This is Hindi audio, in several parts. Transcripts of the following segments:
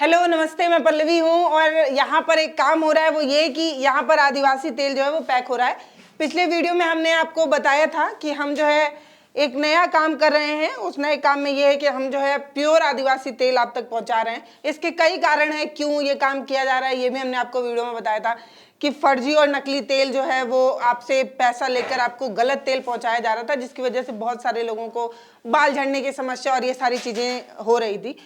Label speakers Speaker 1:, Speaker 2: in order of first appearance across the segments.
Speaker 1: हेलो नमस्ते, मैं पल्लवी हूँ और यहाँ पर एक काम हो रहा है, वो ये कि यहाँ पर आदिवासी तेल जो है वो पैक हो रहा है। पिछले वीडियो में हमने आपको बताया था कि हम जो है एक नया काम कर रहे हैं। उस नए काम में ये है कि हम जो है प्योर आदिवासी तेल आप तक पहुँचा रहे हैं। इसके कई कारण हैं क्यों ये काम किया जा रहा है, ये भी हमने आपको वीडियो में बताया था कि फर्जी और नकली तेल जो है वो आपसे पैसा लेकर आपको गलत तेल पहुँचाया जा रहा था, जिसकी वजह से बहुत सारे लोगों को बाल झड़ने की समस्या और ये सारी चीज़ें हो रही थी।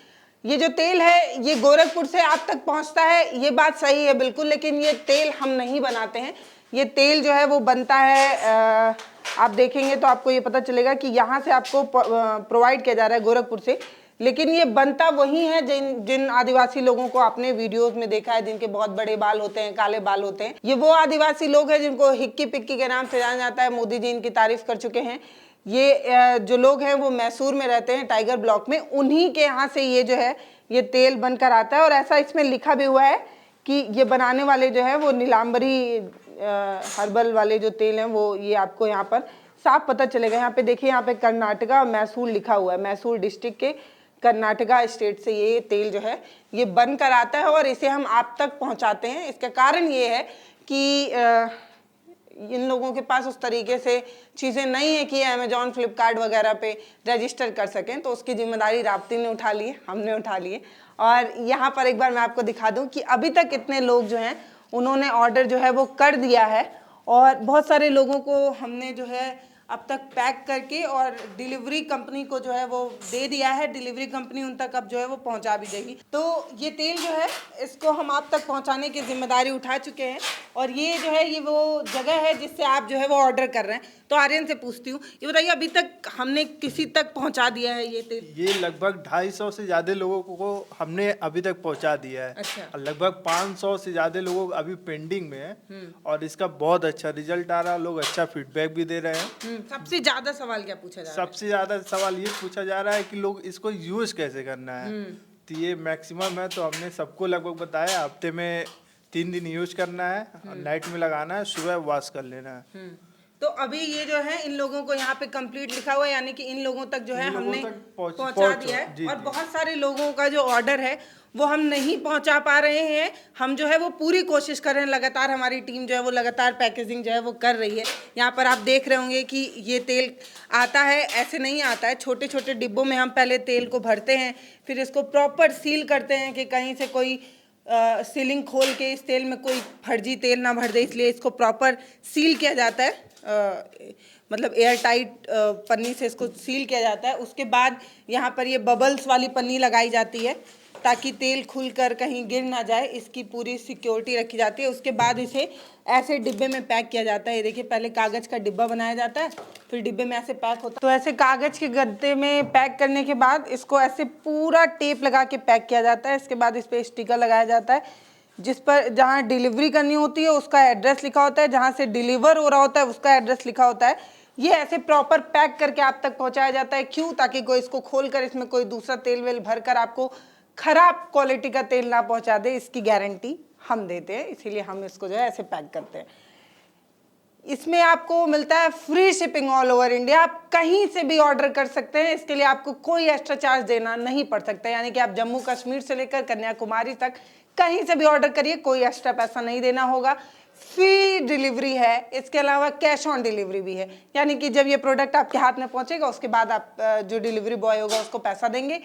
Speaker 1: ये जो तेल है ये गोरखपुर से आप तक पहुंचता है, ये बात सही है बिल्कुल, लेकिन ये तेल हम नहीं बनाते हैं। ये तेल जो है वो बनता है, आप देखेंगे तो आपको ये पता चलेगा कि यहाँ से आपको प्रोवाइड किया जा रहा है गोरखपुर से, लेकिन ये बनता वही है जिन आदिवासी लोगों को आपने वीडियोस में देखा है, जिनके बहुत बड़े बाल होते हैं, काले बाल होते हैं। ये वो आदिवासी लोग हैं जिनको हिक्की पिक्की के नाम से जाना जाता है। मोदी जी इनकी तारीफ कर चुके हैं। ये जो लोग हैं वो मैसूर में रहते हैं, टाइगर ब्लॉक में, उन्हीं के यहाँ से ये जो है ये तेल बनकर आता है। और ऐसा इसमें लिखा भी हुआ है कि ये बनाने वाले जो है वो नीलांबरी हर्बल वाले जो तेल हैं वो ये आपको यहाँ पर साफ पता चलेगा। यहाँ पे देखिए, यहाँ पे कर्नाटका मैसूर लिखा हुआ है। मैसूर डिस्ट्रिक्ट के कर्नाटका स्टेट से ये तेल जो है ये बनकर आता है और इसे हम आप तक पहुँचाते हैं। इसका कारण ये है कि इन लोगों के पास उस तरीके से चीज़ें नहीं है कि अमेजॉन फ्लिपकार्ट वगैरह पे रजिस्टर कर सकें, तो उसकी जिम्मेदारी राप्ती ने उठा ली है, हमने उठा ली है। और यहाँ पर एक बार मैं आपको दिखा दूँ कि अभी तक कितने लोग जो हैं उन्होंने ऑर्डर जो है वो कर दिया है और बहुत सारे लोगों को हमने जो है अब तक पैक करके और डिलीवरी कंपनी को जो है वो दे दिया है। डिलीवरी कंपनी उन तक अब जो है वो पहुंचा भी देगी। तो ये तेल जो है इसको हम आप तक पहुंचाने की जिम्मेदारी उठा चुके हैं और ये जो है ये वो जगह है जिससे आप जो है वो ऑर्डर कर रहे हैं। तो आर्यन से पूछती हूँ, ये बताइए अभी तक हमने किसी तक पहुँचा दिया है ये तेल?
Speaker 2: ये लगभग 250 से ज़्यादा लोगों को हमने अभी तक पहुंचा दिया है।
Speaker 1: अच्छा।
Speaker 2: और लगभग 500 से ज़्यादा लोगों अभी पेंडिंग में है और इसका बहुत अच्छा रिजल्ट आ रहा है। लोग अच्छा फीडबैक भी दे रहे हैं।
Speaker 1: सबसे ज्यादा सवाल क्या पूछा जा रहा है?
Speaker 2: सबसे ज़्यादा सवाल ये पूछा जा रहा है कि लोग इसको यूज़ कैसे करना है। तो ये मैक्सिमम है, तो हमने सबको लगभग बताया हफ्ते में 3 दिन यूज करना है, नाइट में लगाना है, सुबह वॉश कर लेना है।
Speaker 1: तो अभी ये जो है इन लोगों को यहाँ पे कंप्लीट लिखा हुआ है, यानी कि इन लोगों तक जो है हमने पहुँचा दिया है। और बहुत सारे लोगों का जो ऑर्डर है वो हम नहीं पहुँचा पा रहे हैं। हम जो है वो पूरी कोशिश कर रहे हैं, लगातार हमारी टीम जो है वो लगातार पैकेजिंग जो है वो कर रही है। यहाँ पर आप देख रहे होंगे कि ये तेल आता है, ऐसे नहीं आता है, छोटे छोटे डिब्बों में हम पहले तेल को भरते हैं, फिर इसको प्रॉपर सील करते हैं कि कहीं से कोई सीलिंग खोल के इस तेल में कोई फर्जी तेल ना भर दे, इसलिए इसको प्रॉपर सील किया जाता है। मतलब एयर टाइट पन्नी से इसको सील किया जाता है। उसके बाद यहाँ पर ये बबल्स वाली पन्नी लगाई जाती है ताकि तेल खुलकर कहीं गिर ना जाए, इसकी पूरी सिक्योरिटी रखी जाती है। उसके बाद इसे ऐसे डिब्बे में पैक किया जाता है। ये देखिए, पहले कागज़ का डिब्बा बनाया जाता है, फिर डिब्बे में ऐसे पैक होता है। तो ऐसे कागज़ के गद्दे में पैक करने के बाद इसको ऐसे पूरा टेप लगा के पैक किया जाता है। इसके बाद इस पर स्टिकर लगाया जाता है, जिस पर जहाँ डिलीवरी करनी होती है उसका एड्रेस लिखा होता है, जहाँ से डिलीवर हो रहा होता है उसका एड्रेस लिखा होता है। ये ऐसे प्रॉपर पैक करके आप तक पहुँचाया जाता है। क्यों? ताकि कोई इसको खोलकर इसमें कोई दूसरा तेल वेल भर कर आपको खराब क्वालिटी का तेल ना पहुंचा दे, इसकी गारंटी हम देते हैं। इसीलिए हम इसको जो है ऐसे पैक करते हैं। इसमें आपको मिलता है free shipping all over India. आप कहीं से भी ऑर्डर कर सकते हैं, इसके लिए आपको कोई एक्स्ट्रा चार्ज देना नहीं पड़ सकता। यानी कि आप जम्मू कश्मीर से लेकर कन्याकुमारी तक कहीं से भी ऑर्डर करिए, कोई एक्स्ट्रा पैसा नहीं देना होगा। फ्री डिलीवरी है, इसके अलावा कैश ऑन डिलीवरी भी है। यानी कि जब ये प्रोडक्ट आपके हाथ में पहुंचेगा उसके बाद आप जो डिलीवरी बॉय होगा उसको पैसा देंगे,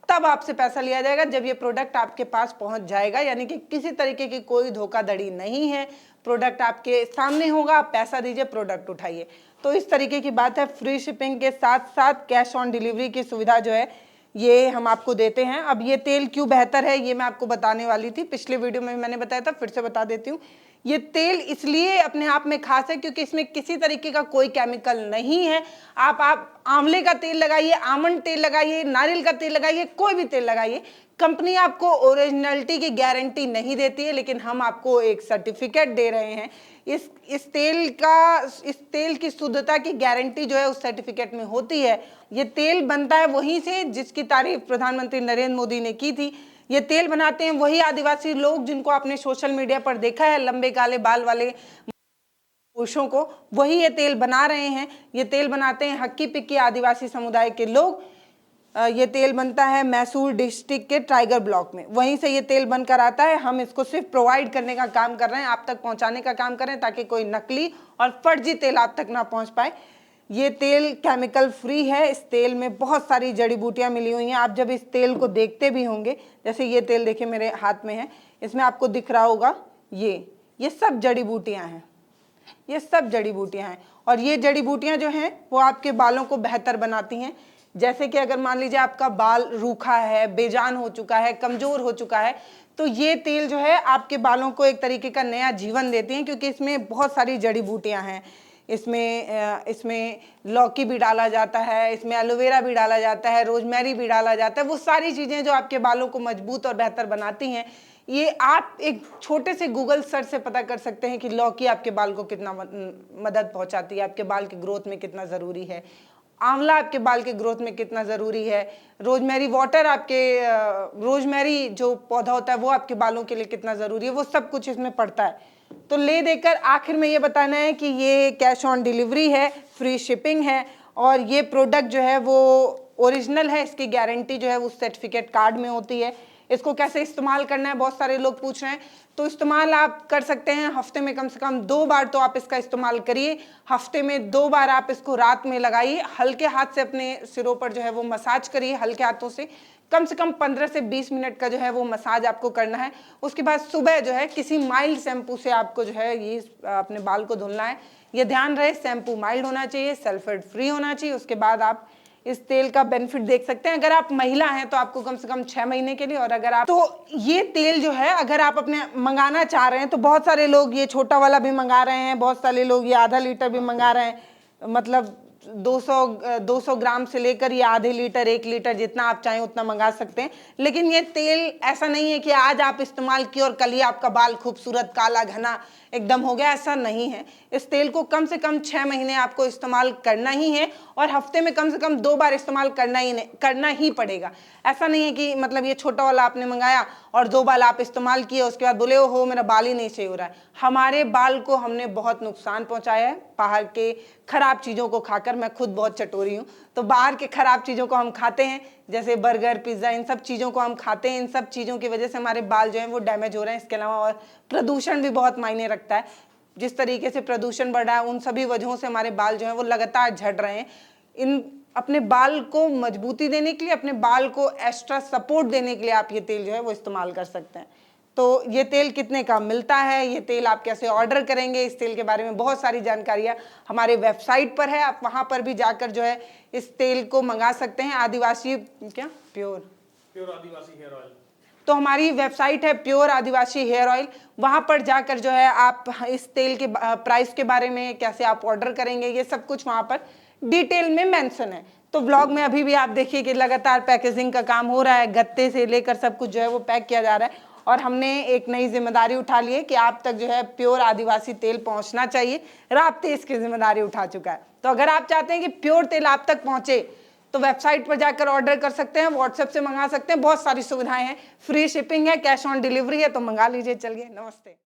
Speaker 1: तब आपसे पैसा लिया जाएगा जब ये प्रोडक्ट आपके पास पहुंच जाएगा। यानी कि किसी तरीके की कोई धोखाधड़ी नहीं है। प्रोडक्ट आपके सामने होगा, आप पैसा दीजिए, प्रोडक्ट उठाइए। तो इस तरीके की बात है। फ्री शिपिंग के साथ साथ कैश ऑन डिलीवरी की सुविधा जो है ये हम आपको देते हैं। अब ये तेल क्यों बेहतर है ये मैं आपको बताने वाली थी, पिछले वीडियो में मैंने बताया था, फिर से बता देती हूँ। ये तेल इसलिए अपने आप में खास है क्योंकि इसमें किसी तरीके का कोई केमिकल नहीं है। आप आंवले का तेल लगाइए, आमंड तेल लगाइए, नारियल का तेल लगाइए, कोई भी तेल लगाइए, कंपनी आपको ओरिजिनलिटी की गारंटी नहीं देती है, लेकिन हम आपको एक सर्टिफिकेट दे रहे हैं। इस तेल की शुद्धता की गारंटी जो है उस सर्टिफिकेट में होती है। ये तेल बनता है वहीं से जिसकी तारीफ प्रधानमंत्री नरेंद्र मोदी ने की थी। ये तेल बनाते हैं वही आदिवासी लोग जिनको आपने सोशल मीडिया पर देखा है, लंबे काले बाल वाले पुरुषों को, वही ये तेल बना रहे हैं। ये तेल बनाते हैं हक्की पिक्की आदिवासी समुदाय के लोग। ये तेल बनता है मैसूर डिस्ट्रिक्ट के टाइगर ब्लॉक में, वहीं से ये तेल बनकर आता है। हम इसको सिर्फ प्रोवाइड करने का काम कर रहे हैं, आप तक पहुंचाने का काम कर रहे हैं, ताकि कोई नकली और फर्जी तेल आप तक ना पहुंच पाए। ये तेल केमिकल फ्री है। इस तेल में बहुत सारी जड़ी बूटियां मिली हुई हैं। आप जब इस तेल को देखते भी होंगे, जैसे ये तेल देखिए मेरे हाथ में है, इसमें आपको दिख रहा होगा ये सब जड़ी बूटियां हैं, ये सब जड़ी बूटियां हैं। और ये जड़ी बूटियां जो हैं वो आपके बालों को बेहतर बनाती हैं। जैसे कि अगर मान लीजिए आपका बाल रूखा है, बेजान हो चुका है, कमज़ोर हो चुका है, तो ये तेल जो है आपके बालों को एक तरीके का नया जीवन देती हैं, क्योंकि इसमें बहुत सारी जड़ी बूटियां हैं। इसमें लौकी भी डाला जाता है, इसमें एलोवेरा भी डाला जाता है, रोजमेरी भी डाला जाता है। वो सारी चीज़ें जो आपके बालों को मजबूत और बेहतर बनाती हैं, ये आप एक छोटे से गूगल सर्च से पता कर सकते हैं कि लौकी आपके बाल को कितना मदद पहुंचाती है, आपके बाल के ग्रोथ में कितना ज़रूरी है, आंवला आपके बाल के ग्रोथ में कितना ज़रूरी है, रोजमेरी वाटर रोजमेरी जो पौधा होता है वो आपके बालों के लिए कितना ज़रूरी है, वो सब कुछ इसमें पड़ता है। तो ले देकर आखिर में ये बताना है कि ये कैश ऑन डिलीवरी है, फ्री शिपिंग है, और ये प्रोडक्ट जो है वो ओरिजिनल है। इसकी गारंटी जो है वो सर्टिफिकेट कार्ड में होती है। इसको कैसे इस्तेमाल करना है, बहुत सारे लोग पूछ रहे हैं। तो इस्तेमाल आप कर सकते हैं हफ्ते में कम से कम 2 बार तो आप इसका इस्तेमाल करिए। हफ्ते में 2 बार आप इसको रात में लगाइए, हल्के हाथ से अपने सिरों पर जो है वो मसाज करिए, हल्के हाथों से कम 15 से 20 मिनट का जो है वो मसाज आपको करना है। उसके बाद सुबह जो है किसी माइल्ड शैम्पू से आपको जो है ये अपने बाल को धुलना है। ये ध्यान रहे, शैम्पू माइल्ड होना चाहिए, सल्फेट फ्री होना चाहिए। उसके बाद आप इस तेल का बेनिफिट देख सकते हैं। अगर आप महिला हैं तो आपको कम से कम 6 महीने के लिए, और अगर आप तो ये तेल जो है अगर आप अपने मंगाना चाह रहे हैं तो बहुत सारे लोग ये छोटा वाला भी मंगा रहे हैं, बहुत सारे लोग ये आधा लीटर भी मंगा रहे हैं, मतलब 200 ग्राम से लेकर ये आधे लीटर 1 लीटर जितना आप चाहें उतना मंगा सकते हैं। लेकिन ये तेल ऐसा नहीं है कि आज आप इस्तेमाल किए और कल ही आपका बाल खूबसूरत काला घना एकदम हो गया, ऐसा नहीं है। इस तेल को कम से कम 6 महीने आपको इस्तेमाल करना ही है, और हफ्ते में कम से कम 2 बार इस्तेमाल करना ही पड़ेगा। ऐसा नहीं है कि मतलब ये छोटा वाला आपने मंगाया और 2 बार आप इस्तेमाल किए, उसके बाद बोले हो मेरा बाल ही नहीं सही हो रहा है। हमारे बाल को हमने बहुत नुकसान पहुंचाया है बाहर के खराब चीज़ों को खाकर। मैं खुद बहुत चटोरी हूँ, तो बाहर के खराब चीज़ों को हम खाते हैं, जैसे बर्गर पिज़्ज़ा, इन सब चीज़ों को हम खाते हैं। इन सब चीज़ों की वजह से हमारे बाल जो हैं वो डैमेज हो रहे हैं। इसके अलावा और प्रदूषण भी बहुत मायने रखता है। जिस तरीके से प्रदूषण बढ़ रहा है, उन सभी वजहों से हमारे बाल जो हैं वो लगातार झड़ रहे हैं। अपने बाल को मजबूती देने के लिए, अपने बाल को एक्स्ट्रा सपोर्ट देने के लिए आप ये तेल जो है वो इस्तेमाल कर सकते हैं। तो ये तेल कितने का मिलता है, ये तेल आप कैसे ऑर्डर करेंगे, इस तेल के बारे में बहुत सारी जानकारियाँ हमारे वेबसाइट पर है। आप वहाँ पर भी जाकर जो है इस तेल को मंगा सकते हैं। प्योर आदिवासी हेयर ऑयल, तो हमारी वेबसाइट है प्योर आदिवासी हेयर ऑयल। वहाँ पर जाकर जो है आप इस तेल के प्राइस के बारे में, कैसे आप ऑर्डर करेंगे, ये सब कुछ वहाँ पर डिटेल में मेंशन है। तो ब्लॉग में अभी भी आप देखिए कि लगातार पैकेजिंग का काम हो रहा है, गत्ते से लेकर सब कुछ जो है वो पैक किया जा रहा है। और हमने एक नई जिम्मेदारी उठा ली है कि आप तक जो है प्योर आदिवासी तेल पहुंचना चाहिए। राब्ते इसकी जिम्मेदारी उठा चुका है। तो अगर आप चाहते हैं कि प्योर तेल आप तक पहुंचे तो वेबसाइट पर जाकर ऑर्डर कर सकते हैं, व्हाट्सएप से मंगा सकते हैं, बहुत सारी सुविधाएं हैं, फ्री शिपिंग है, कैश ऑन डिलीवरी है, तो मंगा लीजिए। चलिए, नमस्ते।